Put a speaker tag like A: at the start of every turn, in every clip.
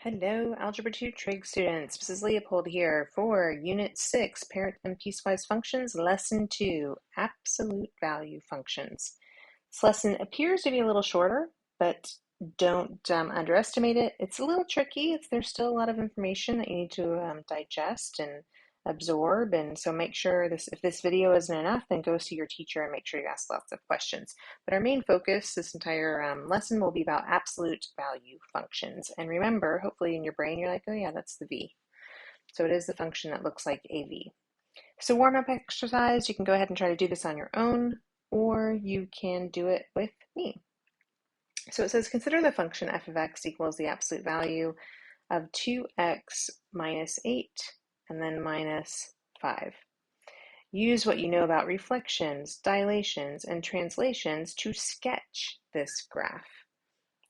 A: Hello, Algebra 2 Trig students. Mrs. Leopold here for Unit 6, Parent and Piecewise Functions, Lesson 2, Absolute Value Functions. This lesson appears to be a little shorter, but don't underestimate it. It's a little tricky. There's still a lot of information that you need to digest and absorb, and so make sure if this video isn't enough, then go see your teacher and make sure you ask lots of questions. But our main focus this entire lesson will be about absolute value functions. And remember, hopefully in your brain you're like, oh yeah, that's the v. So it is the function that looks like a v. So warm-up exercise, you can go ahead and try to do this on your own, or you can do it with me. So it says, consider the function f of x equals the absolute value of 2x minus 8 and then minus 5. Use what you know about reflections, dilations, and translations to sketch this graph.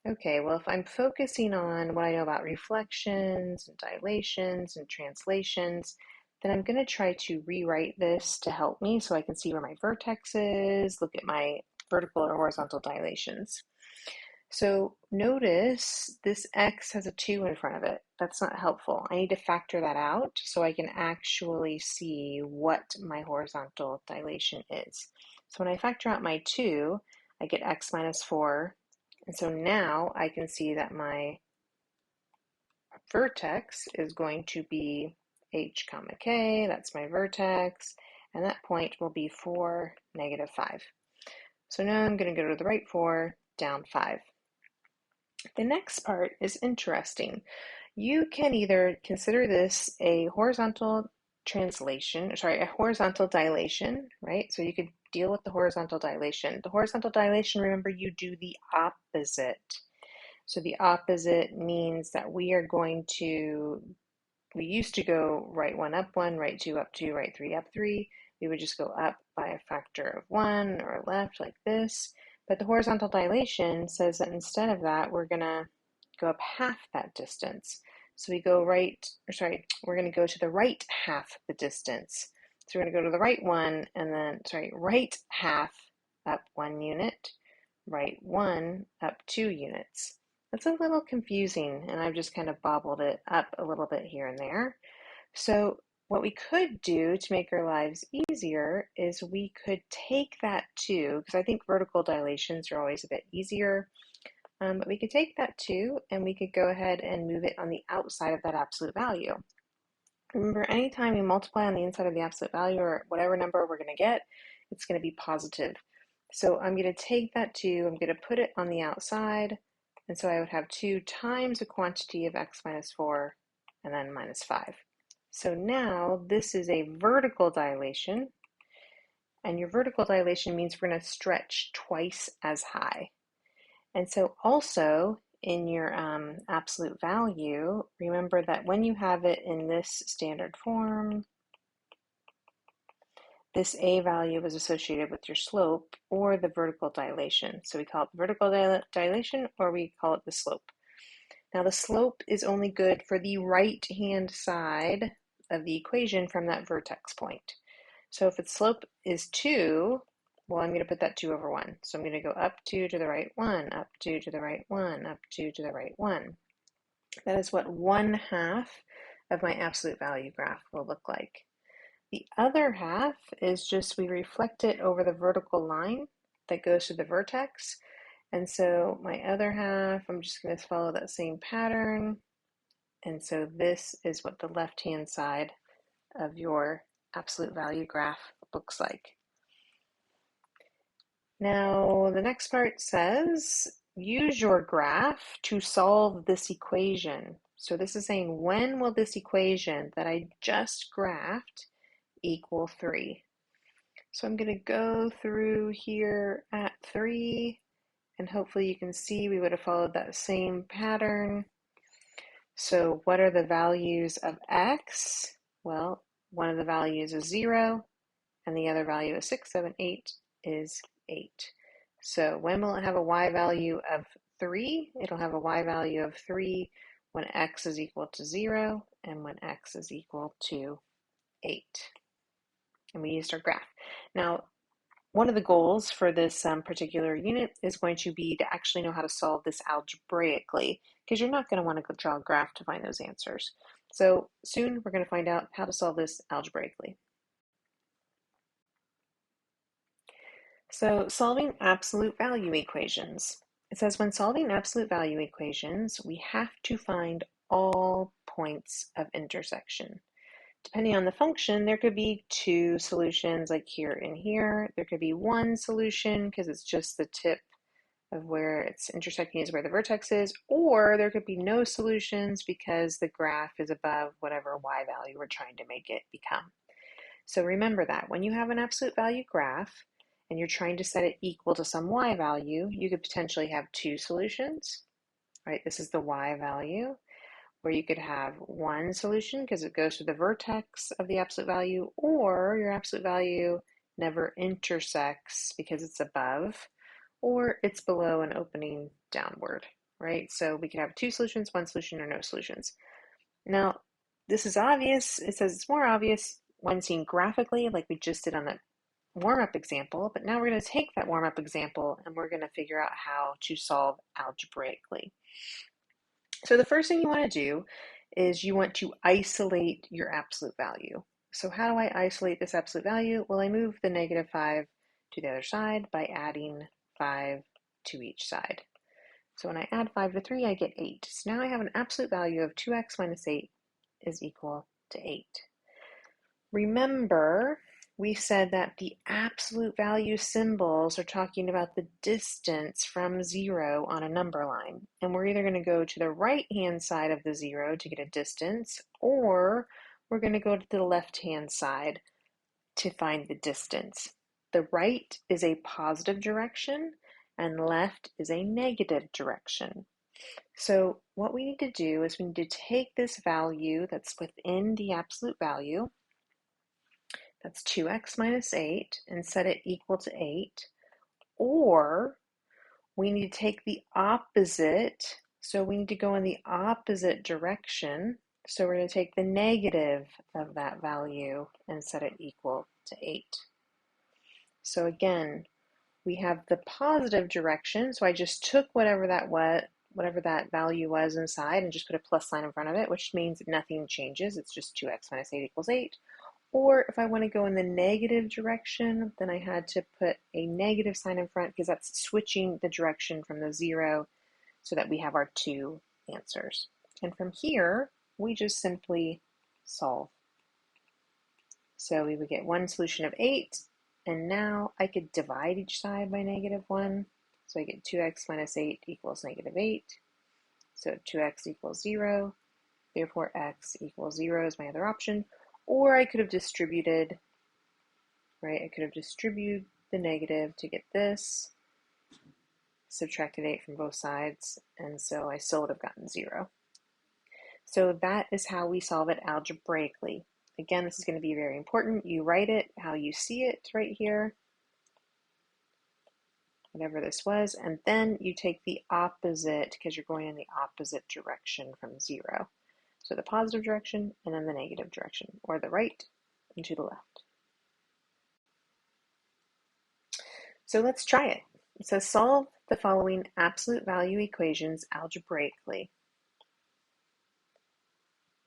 A: Okay, well, if I'm focusing on what I know about reflections and dilations and translations, then I'm going to try to rewrite this to help me so I can see where my vertex is, look at my vertical or horizontal dilations. So notice this x has a 2 in front of it. That's not helpful. I need to factor that out so I can actually see what my horizontal dilation is. So when I factor out my 2, I get x minus 4. And so now I can see that my vertex is going to be h comma k. That's my vertex. And that point will be 4, negative 5. So now I'm going to go to the right 4, down 5. The next part is interesting. You can either consider this a horizontal a horizontal dilation, right? So you could deal with the horizontal dilation. The horizontal dilation, remember, you do the opposite. So the opposite means that we used to go right 1 up 1, right 2 up 2, right 3 up 3. We would just go up by a factor of 1 or left like this. But the horizontal dilation says that instead of that, we're going to go up half that distance. So we go we're going to go to the right half the distance. So we're going to go to the right one and then, right half up 1 unit, right 1 up 2 units. That's a little confusing, and I've just kind of bobbled it up a little bit here and there. So what we could do to make our lives easier is we could take that 2, because I think vertical dilations are always a bit easier, but we could take that 2 and we could go ahead and move it on the outside of that absolute value. Remember, anytime we multiply on the inside of the absolute value or whatever number we're going to get, it's going to be positive. So I'm going to take that 2, I'm going to put it on the outside, and so I would have 2 times the quantity of x minus 4 and then minus 5. So now this is a vertical dilation, and your vertical dilation means we're going to stretch twice as high. And so also in your absolute value, remember that when you have it in this standard form, this a value is associated with your slope or the vertical dilation. So we call it the vertical dilation, or we call it the slope. Now the slope is only good for the right-hand side of the equation from that vertex point. So if its slope is 2, well, I'm going to put that 2 over 1. So I'm going to go up 2 to the right 1, up 2 to the right 1, up 2 to the right 1. That is what 1/2 of my absolute value graph will look like. The other half is just we reflect it over the vertical line that goes to the vertex. And so my other half, I'm just going to follow that same pattern. And so this is what the left-hand side of your absolute value graph looks like. Now, the next part says, use your graph to solve this equation. So this is saying, when will this equation that I just graphed equal 3? So I'm going to go through here at 3, and hopefully you can see we would have followed that same pattern. So what are the values of x? Well, one of the values is 0, and the other value is 6, 7, 8 is 8. So when will it have a y value of 3? It'll have a y value of 3 when x is equal to 0 and when x is equal to 8. And we used our graph. Now, One of the goals for this particular unit is going to be to actually know how to solve this algebraically, because you're not going to want to draw a graph to find those answers. So soon we're going to find out how to solve this algebraically. So solving absolute value equations. It says when solving absolute value equations, we have to find all points of intersection. Depending on the function, there could be two solutions like here and here. There could be one solution because it's just the tip of where it's intersecting is where the vertex is, or there could be no solutions because the graph is above whatever y value we're trying to make it become. So remember that when you have an absolute value graph and you're trying to set it equal to some y value, you could potentially have two solutions, right? This is the y value, where you could have one solution because it goes to the vertex of the absolute value, or your absolute value never intersects because it's above, or it's below and opening downward, right? So we could have two solutions, one solution, or no solutions. Now, this is obvious. It says it's more obvious when seen graphically, like we just did on that warm-up example, but now we're going to take that warm-up example and we're going to figure out how to solve algebraically. So the first thing you want to do is you want to isolate your absolute value. So how do I isolate this absolute value? Well, I move the -5 to the other side by adding 5 to each side. So when I add 5 to 3, I get 8. So now I have an absolute value of 2x minus 8 is equal to 8. Remember, we said that the absolute value symbols are talking about the distance from 0 on a number line. And we're either going to go to the right-hand side of the 0 to get a distance, or we're going to go to the left-hand side to find the distance. The right is a positive direction, and left is a negative direction. So what we need to do is we need to take this value that's within the absolute value, that's 2x minus 8, and set it equal to 8. Or we need to take the opposite, so we need to go in the opposite direction. So we're going to take the negative of that value and set it equal to 8. So again, we have the positive direction, so I just took whatever that value was inside and just put a plus sign in front of it, which means nothing changes. It's just 2x minus 8 equals 8. Or if I want to go in the negative direction, then I had to put a negative sign in front because that's switching the direction from the 0 so that we have our two answers. And from here, we just simply solve. So we would get one solution of 8, and now I could divide each side by -1. So I get 2x minus 8 equals -8. So 2x equals 0. Therefore, x equals 0 is my other option. Or I could have distributed, right? I could have distributed the negative to get this, subtracted 8 from both sides, and so I still would have gotten 0. So that is how we solve it algebraically. Again, this is going to be very important. You write it how you see it right here, whatever this was, and then you take the opposite because you're going in the opposite direction from 0. So the positive direction and then the negative direction, or the right and to the left. So let's try it. It says solve the following absolute value equations algebraically.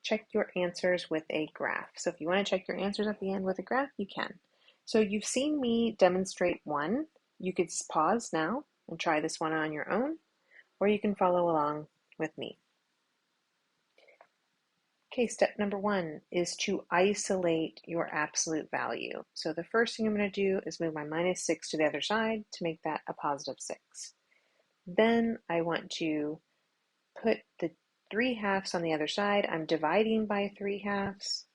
A: Check your answers with a graph. So if you want to check your answers at the end with a graph, you can. So you've seen me demonstrate one. You could pause now and try this one on your own, or you can follow along with me. Okay, step number 1 is to isolate your absolute value. So the first thing I'm going to do is move my -6 to the other side to make that a +6. Then I want to put the 3/2 on the other side. I'm dividing by 3/2,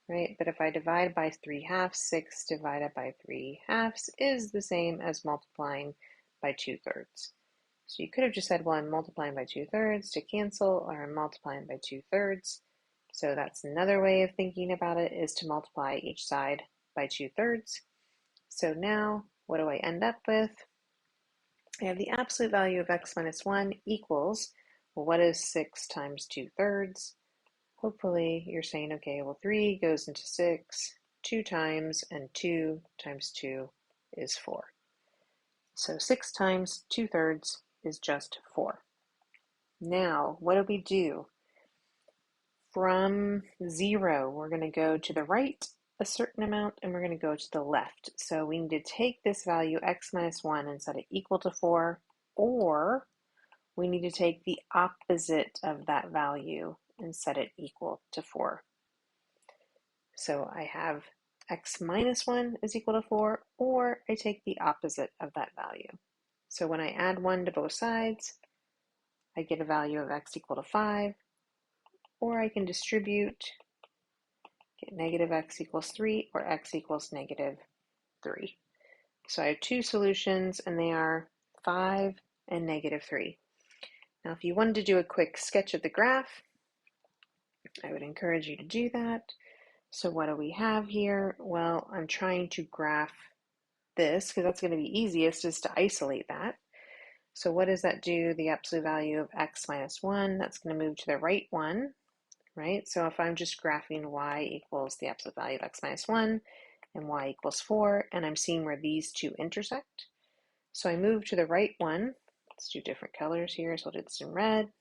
A: right? But if I divide by 3/2, 6 divided by 3/2 is the same as multiplying by 2/3. So you could have just said, well, I'm multiplying by 2/3 to cancel, or I'm multiplying by 2/3. So that's another way of thinking about it, is to multiply each side by 2/3. So now what do I end up with? I have the absolute value of x minus 1 equals, well, what is 6 times 2/3? Hopefully you're saying, okay, well, 3 goes into 6 2 times, and 2 times 2 is 4. So 6 times 2/3 is just 4. Now, what do we do? From 0, we're going to go to the right a certain amount, and we're going to go to the left. So we need to take this value, x minus 1, and set it equal to 4, or we need to take the opposite of that value and set it equal to 4. So I have x minus 1 is equal to 4, or I take the opposite of that value. So when I add 1 to both sides, I get a value of x equal to 5, or I can distribute, get negative x equals 3, or x equals negative 3. So I have two solutions, and they are 5 and negative 3. Now, if you wanted to do a quick sketch of the graph, I would encourage you to do that. So what do we have here? Well, I'm trying to graph this because that's going to be easiest is to isolate that. So what does that do? The absolute value of x minus 1, that's going to move to the right one, right? So if I'm just graphing y equals the absolute value of x minus 1 and y equals 4, and I'm seeing where these two intersect. So I move to the right one. Let's do different colors here. So I'll do this in red.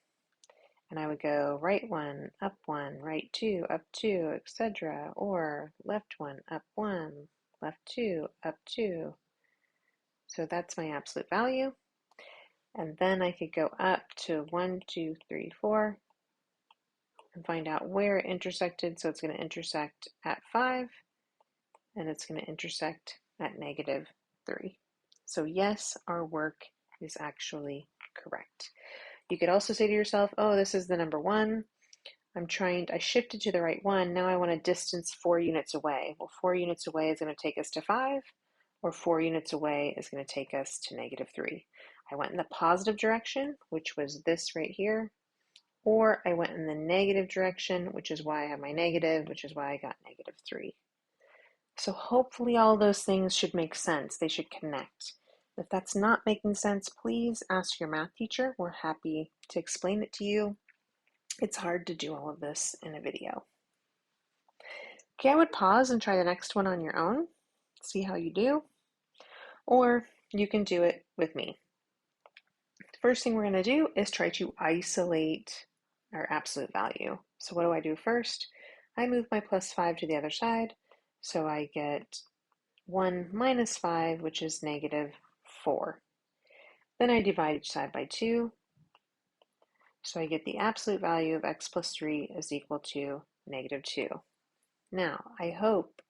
A: And I would go right 1, up 1, right 2, up 2, etc. Or left 1, up 1, left 2, up 2. So that's my absolute value. And then I could go up to 1, 2, 3, 4 and find out where it intersected. So it's going to intersect at 5 and it's going to intersect at negative 3. So yes, our work is actually correct. You could also say to yourself, oh, this is the number 1. I shifted to the right one. Now I want to distance 4 units away. Well, 4 units away is going to take us to 5, or 4 units away is going to take us to negative 3. I went in the positive direction, which was this right here, or I went in the negative direction, which is why I have my negative, which is why I got negative 3. So hopefully all those things should make sense. They should connect. If that's not making sense, please ask your math teacher. We're happy to explain it to you. It's hard to do all of this in a video. Okay, I would pause and try the next one on your own, see how you do, or you can do it with me. The first thing we're going to do is try to isolate our absolute value. So what do I do first? I move my plus 5 to the other side, so I get 1 minus 5, which is negative 4. Then I divide each side by 2, so I get the absolute value of x plus 3 is equal to negative 2. Now, I hope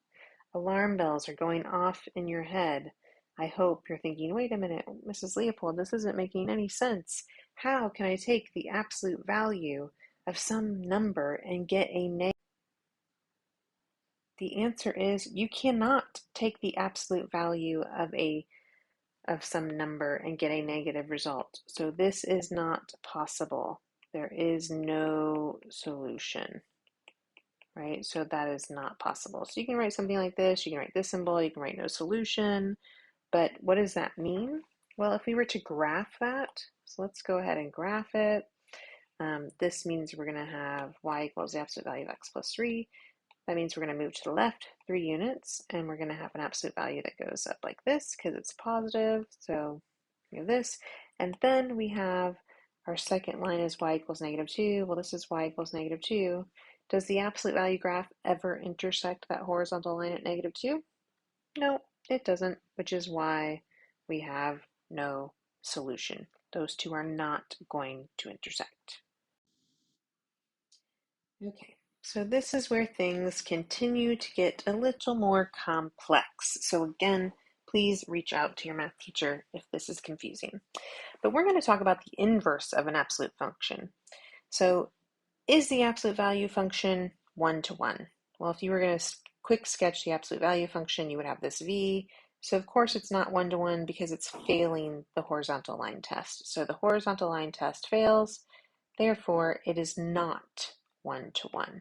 A: alarm bells are going off in your head. I hope you're thinking, wait a minute, Mrs. Leopold, this isn't making any sense. How can I take the absolute value of some number and get a negative? The answer is you cannot take the absolute value of some number and get a negative result. So this is not possible. There is no solution. Right? So that is not possible. So you can write something like this, you can write this symbol, you can write no solution, but what does that mean? Well, if we were to graph that, so let's go ahead and graph it. This means we're going to have y equals the absolute value of x plus 3. That means we're going to move to the left 3 units, and we're going to have an absolute value that goes up like this because it's positive. So we have this, and then we have our second line is y equals negative 2. Well, this is y equals negative 2. Does the absolute value graph ever intersect that horizontal line at negative 2? No, it doesn't, which is why we have no solution. Those two are not going to intersect. Okay, so this is where things continue to get a little more complex. So again, please reach out to your math teacher if this is confusing. But we're going to talk about the inverse of an absolute function. So is the absolute value function one-to-one? Well, if you were going to quick sketch the absolute value function, you would have this v. So of course it's not one-to-one because it's failing the horizontal line test. So the horizontal line test fails, therefore it is not one-to-one.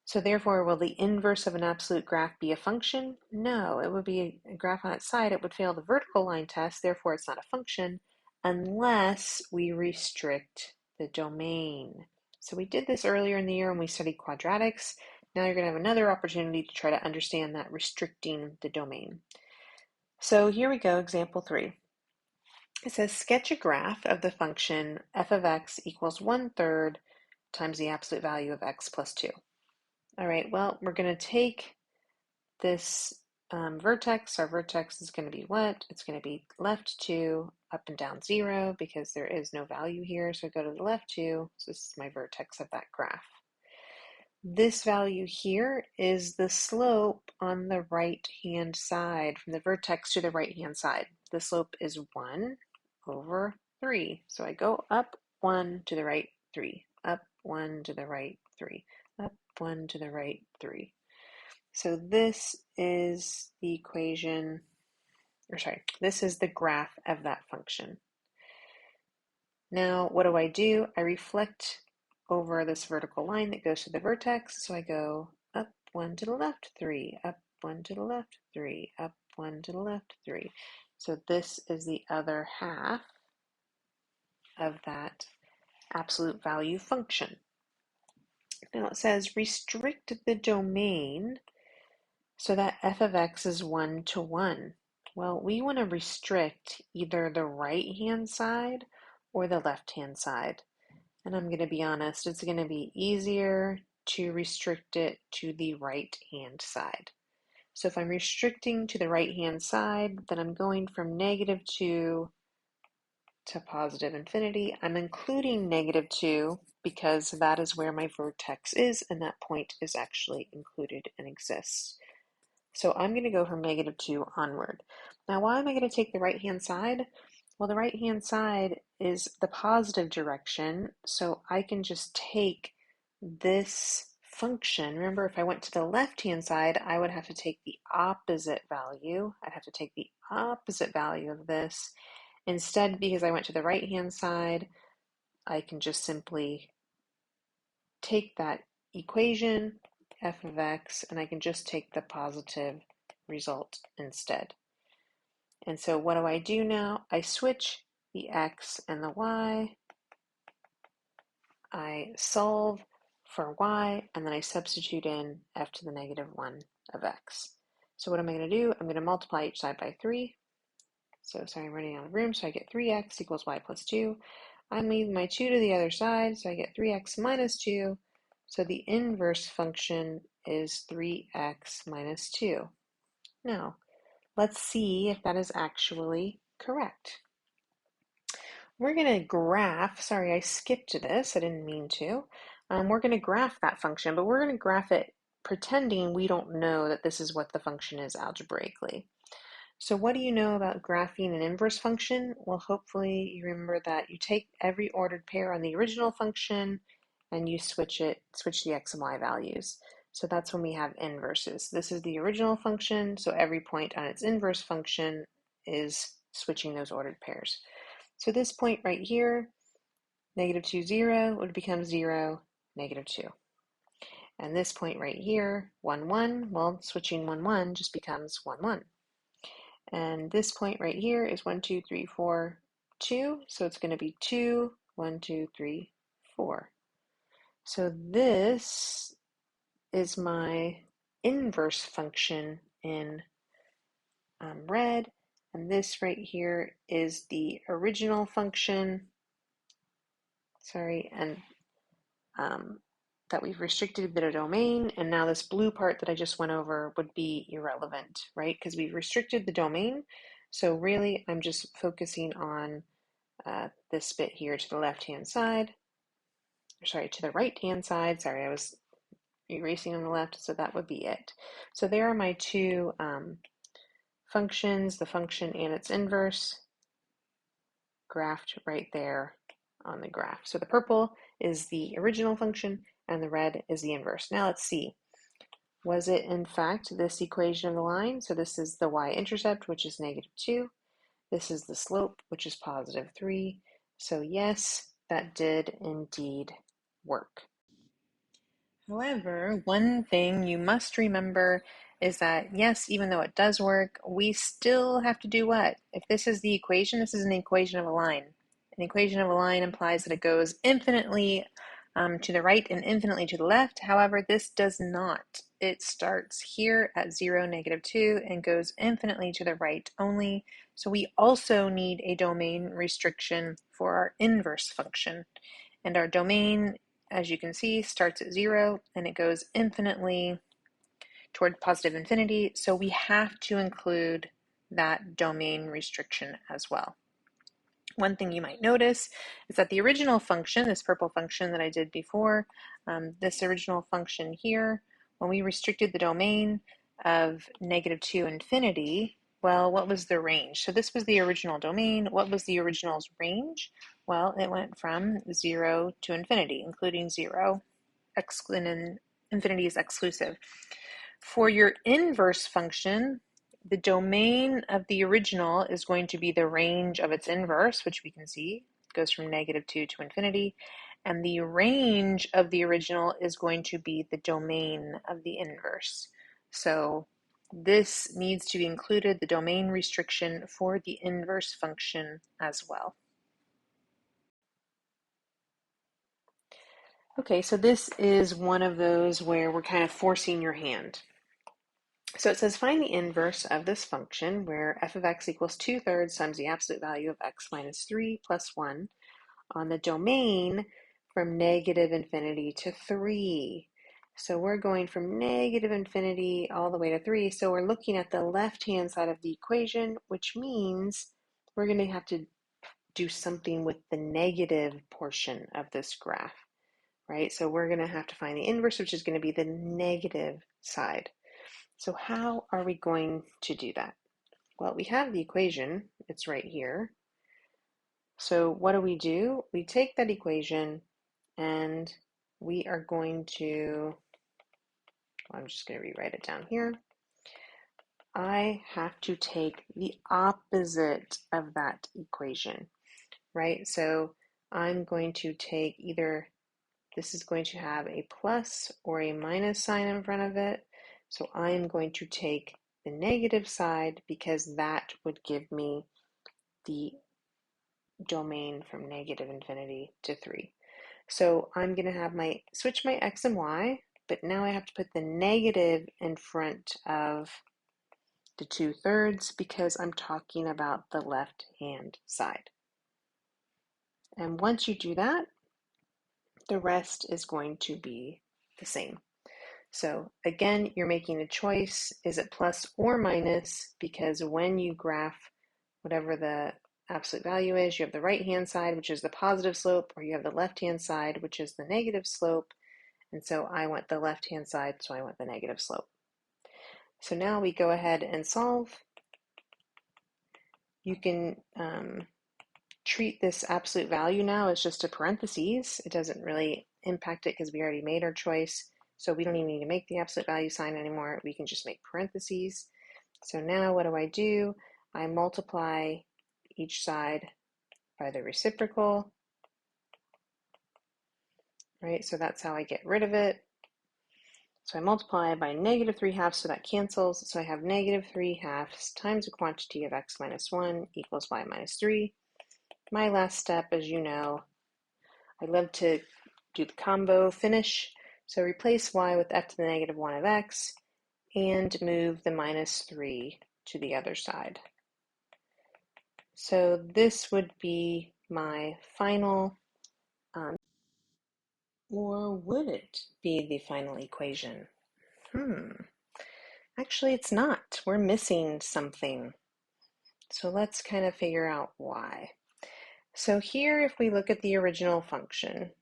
A: So therefore, will the inverse of an absolute graph be a function? No, it would be a graph on its side. It would fail the vertical line test, therefore it's not a function unless we restrict the domain. So we did this earlier in the year when we studied quadratics. Now you're going to have another opportunity to try to understand that restricting the domain. So here we go, example 3. It says sketch a graph of the function f of x equals 1/3 times the absolute value of x plus 2. All right, well, we're going to take this vertex. Our vertex is going to be what? It's going to be left 2, up and down 0, because there is no value here. So I go to the left 2. So this is my vertex of that graph. This value here is the slope on the right-hand side, from the vertex to the right-hand side. The slope is 1/3. So I go up 1 to the right 3, up 1 to the right 3, up 1 to the right 3. So this is the equation, this is the graph of that function. Now, what do? I reflect over this vertical line that goes to the vertex. So I go up 1 to the left 3, up 1 to the left 3, up 1 to the left 3. So this is the other half of that absolute value function. Now it says restrict the domain so that f of x is 1 to 1. Well, we want to restrict either the right-hand side or the left-hand side. And I'm going to be honest, it's going to be easier to restrict it to the right-hand side. So if I'm restricting to the right-hand side, then I'm going from -2 to positive infinity. I'm including -2 because that is where my vertex is, and that point is actually included and exists. So I'm going to go from -2 onward. Now, why am I going to take the right-hand side? Well, the right-hand side is the positive direction, so I can just take this function. Remember, if I went to the left-hand side, I would have to take the opposite value. I'd have to take the opposite value of this. Instead, because I went to the right-hand side, I can just simply take that equation, f of x, and I can just take the positive result instead. And so what do now? I switch the x and the y. I solve for y, and then I substitute in f to the -1 of x. So what am I going to do? I'm going to multiply each side by 3. So sorry, I'm running out of room. So I get 3x equals y plus 2. I'm leaving my 2 to the other side, so I get 3x minus 2. So the inverse function is 3x minus 2. Now, let's see if that is actually correct. We're going to graph, sorry, I skipped this, I didn't mean to. We're going to graph that function, but we're going to graph it pretending we don't know that this is what the function is algebraically. So what do you know about graphing an inverse function? Well, hopefully you remember that you take every ordered pair on the original function and you switch the x and y values. So that's when we have inverses. This is the original function, so every point on its inverse function is switching those ordered pairs. So this point right here, -2, 0, would become 0, -2. And this point right here, 1, 1, well, switching 1, 1 just becomes 1, 1. And this point right here is 1, 2, 3, 4, 2. So it's going to be 2, 1, 2, 3, 4. So this is my inverse function in red. And this right here is the original function. Sorry, and that we've restricted the domain, and now this blue part that I just went over would be irrelevant, right? Because we've restricted the domain. So really, I'm just focusing on this bit here to the left-hand side. Sorry, to the right-hand side. Sorry, I was erasing on the left, so that would be it. So there are my two functions, the function and its inverse, graphed right there on the graph. So the purple is the original function, and the red is the inverse. Now let's see. Was it in fact this equation of the line? So this is the y-intercept, which is -2. This is the slope, which is +3. So yes, that did indeed work. However, one thing you must remember is that yes, even though it does work, we still have to do what? If this is the equation, this is an equation of a line. An equation of a line implies that it goes infinitely to the right and infinitely to the left. However, this does not. It starts here at 0, -2, and goes infinitely to the right only. So we also need a domain restriction for our inverse function. And our domain, as you can see, starts at 0 and it goes infinitely toward positive infinity. So we have to include that domain restriction as well. One thing you might notice is that the original function, this purple function that I did before, this original function here, when we restricted the domain of -2 infinity, well, what was the range? So this was the original domain. What was the original's range? Well, it went from 0 to infinity, including 0, and infinity is exclusive. For your inverse function, the domain of the original is going to be the range of its inverse, which we can see goes from -2 to infinity, and the range of the original is going to be the domain of the inverse. So this needs to be included, the domain restriction for the inverse function as well. Okay, so this is one of those where we're kind of forcing your hand. So it says find the inverse of this function where f of x equals 2/3 times the absolute value of x minus 3 plus 1 on the domain from -infinity to 3. So we're going from -infinity all the way to 3. So we're looking at the left-hand side of the equation, which means we're going to have to do something with the negative portion of this graph, right? So we're going to have to find the inverse, which is going to be the negative side. So how are we going to do that? Well, we have the equation, it's right here. So what do? We take that equation and we are going to, I'm just going to rewrite it down here. I have to take the opposite of that equation, right? So I'm going to take either, this is going to have a plus or a minus sign in front of it. So I'm going to take the negative side because that would give me the domain from -infinity to 3. So I'm going to have switch my x and y, but now I have to put the negative in front of the 2/3 because I'm talking about the left-hand side. And once you do that, the rest is going to be the same. So again, you're making a choice. Is it plus or minus? Because when you graph whatever the absolute value is, you have the right-hand side, which is the positive slope, or you have the left-hand side, which is the negative slope. And so I want the left-hand side, so I want the negative slope. So now we go ahead and solve. You can treat this absolute value now as just a parentheses. It doesn't really impact it because we already made our choice. So we don't even need to make the absolute value sign anymore. We can just make parentheses. So now what do? I multiply each side by the reciprocal, right? So that's how I get rid of it. So I multiply by -3/2, so that cancels. So I have -3/2 times the quantity of x minus 1 equals y minus 3. My last step, as you know, I love to do the combo finish. So replace y with f to the -1 of x and move the -3 to the other side. So this would be my final, or would it be the final equation? Actually, it's not. We're missing something. So let's kind of figure out why. So here, if we look at the original function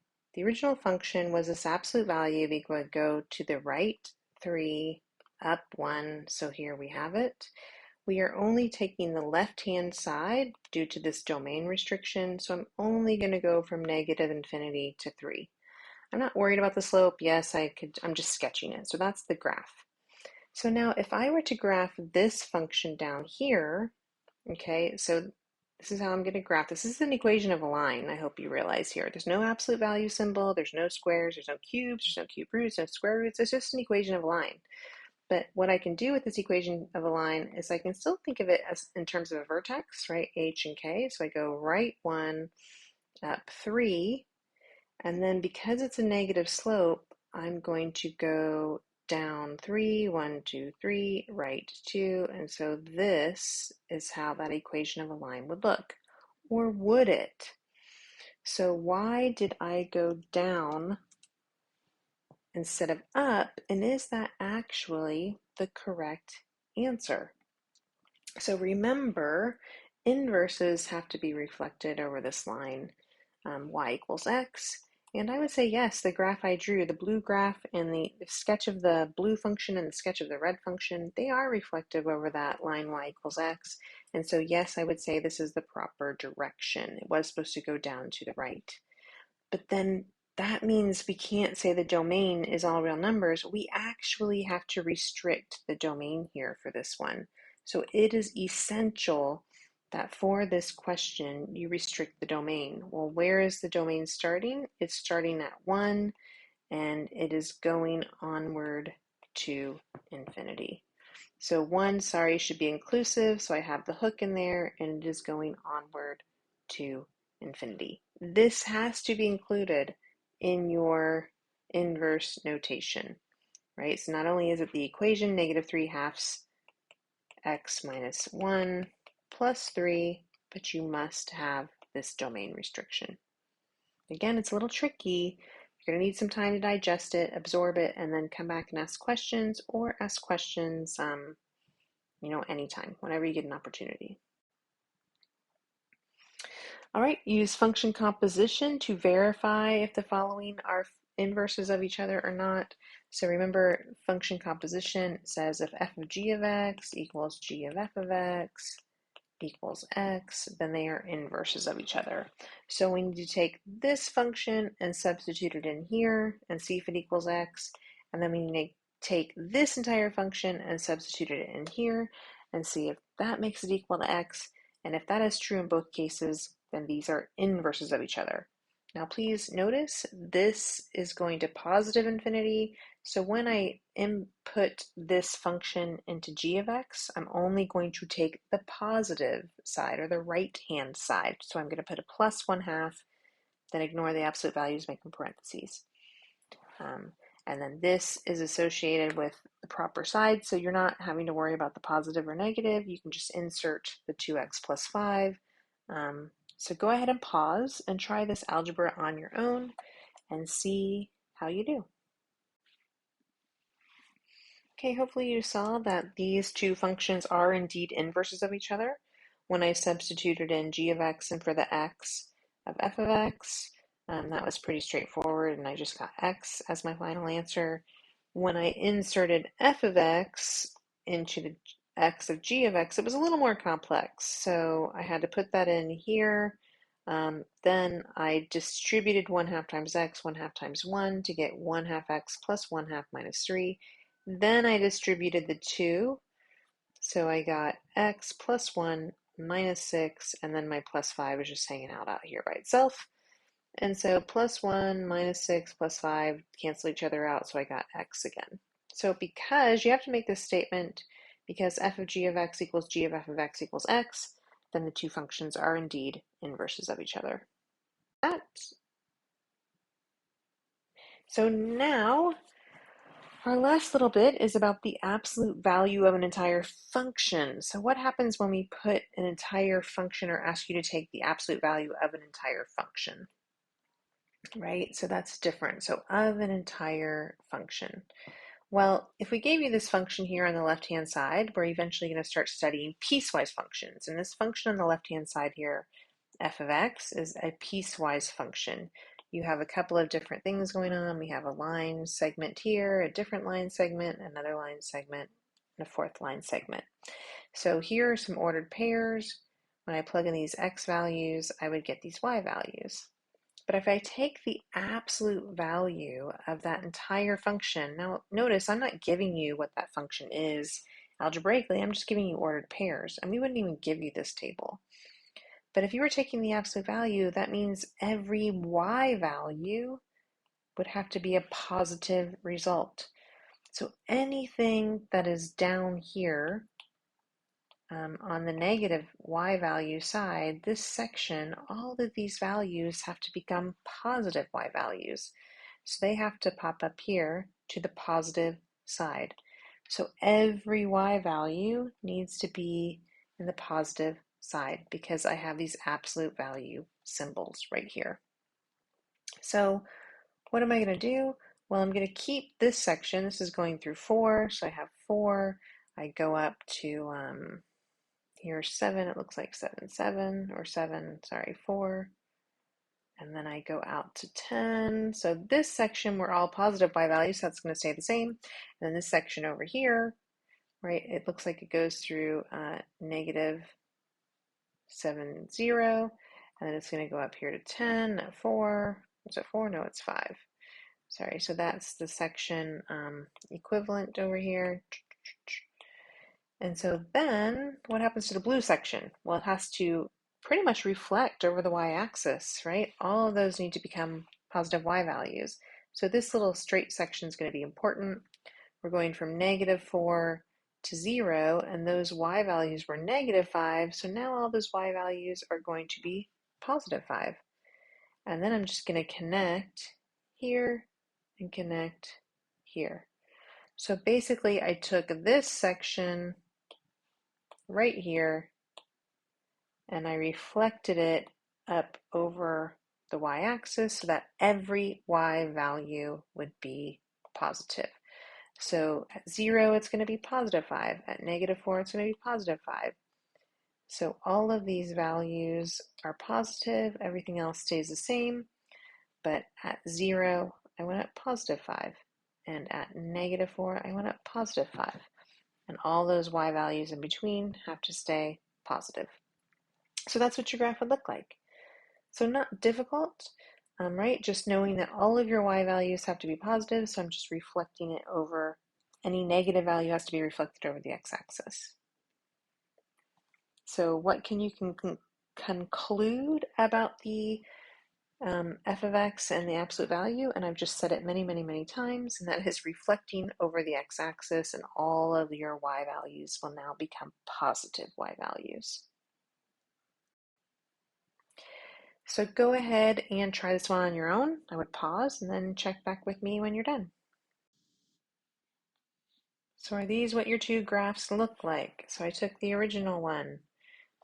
A: was this absolute value. We would go to the right 3, up 1. So here we have it. We are only taking the left-hand side due to this domain restriction. So I'm only going to go from -infinity to 3. I'm not worried about the slope. Yes, I'm just sketching it. So that's the graph. So now if I were to graph this function down here, okay, so this is how I'm going to graph. This is an equation of a line, I hope you realize here. There's no absolute value symbol, there's no squares, there's no cubes, there's no cube roots, no square roots. It's just an equation of a line. But what I can do with this equation of a line is I can still think of it as in terms of a vertex, right, h and k. So I go right 1, up 3, And then because it's a negative slope, I'm going to go down 3, 1, 2, 3, right 2, and so this is how that equation of a line would look. Or would it? So why did I go down instead of up, and is that actually the correct answer? So remember, inverses have to be reflected over this line, y equals x. And I would say yes, the graph I drew, the blue graph and the sketch of the blue function and the sketch of the red function, they are reflective over that line y equals x. And so yes, I would say this is the proper direction. It was supposed to go down to the right. But then that means we can't say the domain is all real numbers. We actually have to restrict the domain here for this one. So it is essential that for this question, you restrict the domain. Well, where is the domain starting? It's starting at 1, and it is going onward to infinity. So 1, sorry, should be inclusive, so I have the hook in there, and it is going onward to infinity. This has to be included in your inverse notation, right? So not only is it the equation, negative 3 halves x minus 1 plus 3, but you must have this domain restriction. Again, it's a little tricky. You're going to need some time to digest it, absorb it, and then come back and ask questions, or ask questions anytime, whenever you get an opportunity. All right, use function composition to verify if the following are inverses of each other or not. So remember, function composition says if f of g of x equals g of f of x equals x, then they are inverses of each other. So we need to take this function and substitute it in here and see if it equals x, and then we need to take this entire function and substitute it in here and see if that makes it equal to x, and if that is true in both cases, then these are inverses of each other. Now please notice this is going to positive infinity, so when I input this function into g of x, I'm only going to take the positive side, or the right-hand side. So I'm going to put a plus 1/2, then ignore the absolute values, make them parentheses. And then this is associated with the proper side, so you're not having to worry about the positive or negative. You can just insert the 2x plus 5. So go ahead and pause and try this algebra on your own and see how you do. Okay, hopefully you saw that these two functions are indeed inverses of each other. When I substituted in g of x and for the x of f of x, that was pretty straightforward, and I just got x as my final answer. When I inserted f of x into the x of g of x, it was a little more complex, so I had to put that in here. Then I distributed 1/2 times x, 1/2 times 1 to get 1/2 x plus 1/2 minus 3. Then I distributed the 2, so I got x plus 1 minus 6, and then my plus 5 is just hanging out here by itself. And so plus 1 minus 6 plus 5 cancel each other out, so I got x again. So because you have to make this statement, because f of g of x equals g of f of x equals x, then the two functions are indeed inverses of each other. So now, our last little bit is about the absolute value of an entire function. So what happens when we put an entire function or ask you to take the absolute value of an entire function, right? So that's different. So of an entire function. Well, if we gave you this function here on the left-hand side, we're eventually going to start studying piecewise functions. And this function on the left-hand side here, f of x, is a piecewise function. You have a couple of different things going on. We have a line segment here, a different line segment, another line segment, and a fourth line segment. So here are some ordered pairs. When I plug in these x values, I would get these y values. But if I take the absolute value of that entire function, now notice I'm not giving you what that function is algebraically, I'm just giving you ordered pairs, and we wouldn't even give you this table. But if you were taking the absolute value, that means every y value would have to be a positive result. So anything that is down here on the negative y value side, this section, all of these values have to become positive y values. So they have to pop up here to the positive side. So every y value needs to be in the positive side because I have these absolute value symbols right here. So what am I going to do? Well, I'm going to keep this section. This is going through 4, so I have 4. I go up to here's 7. It looks like 7, 7, or 7, sorry, 4. And then I go out to 10. So this section, we're all positive y values, so that's going to stay the same. And then this section over here, right, it looks like it goes through negative 7, 0. And then it's going to go up here to 10 at 4. Is it 4? No, it's 5. Sorry, so that's the section equivalent over here. And so then what happens to the blue section? Well, it has to pretty much reflect over the y-axis, right? All of those need to become positive y values. So this little straight section is going to be important. We're going from negative 4 to 0, and those y values were negative 5, so now all those y values are going to be positive 5. And then I'm just going to connect here and connect here. So basically I took this section right here and I reflected it up over the y-axis so that every y value would be positive. So at 0 it's going to be positive 5, at negative 4 it's going to be positive 5. So all of these values are positive, everything else stays the same, but at 0 I went up positive 5, and at negative 4 I went up positive 5. And all those y values in between have to stay positive. So that's what your graph would look like. So not difficult, right? Just knowing that all of your y values have to be positive, so I'm just reflecting it over, any negative value has to be reflected over the x-axis. So what can you conclude about the f of x and the absolute value? And I've just said it many, many, many times, and that is reflecting over the x-axis, and all of your y values will now become positive y values. So go ahead and try this one on your own. I would pause and then check back with me when you're done. So are these what your two graphs look like? So I took the original one,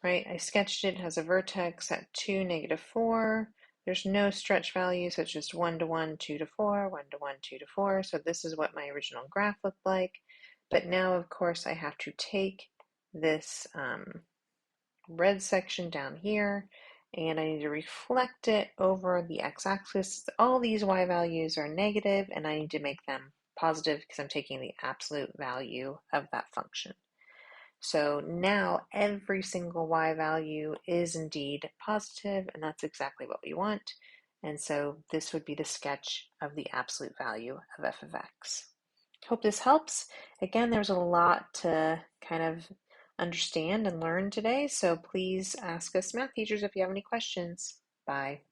A: right? I sketched it, has a vertex at 2, negative 4. There's no stretch values, so it's just 1 to 1, 2 to 4, 1 to 1, 2 to 4. So this is what my original graph looked like. But now, of course, I have to take this red section down here, and I need to reflect it over the x-axis. All these y values are negative, and I need to make them positive because I'm taking the absolute value of that function. So now every single y value is indeed positive, and that's exactly what we want. And so this would be the sketch of the absolute value of f of x. Hope this helps. Again, there's a lot to kind of understand and learn today, so please ask us math teachers if you have any questions. Bye.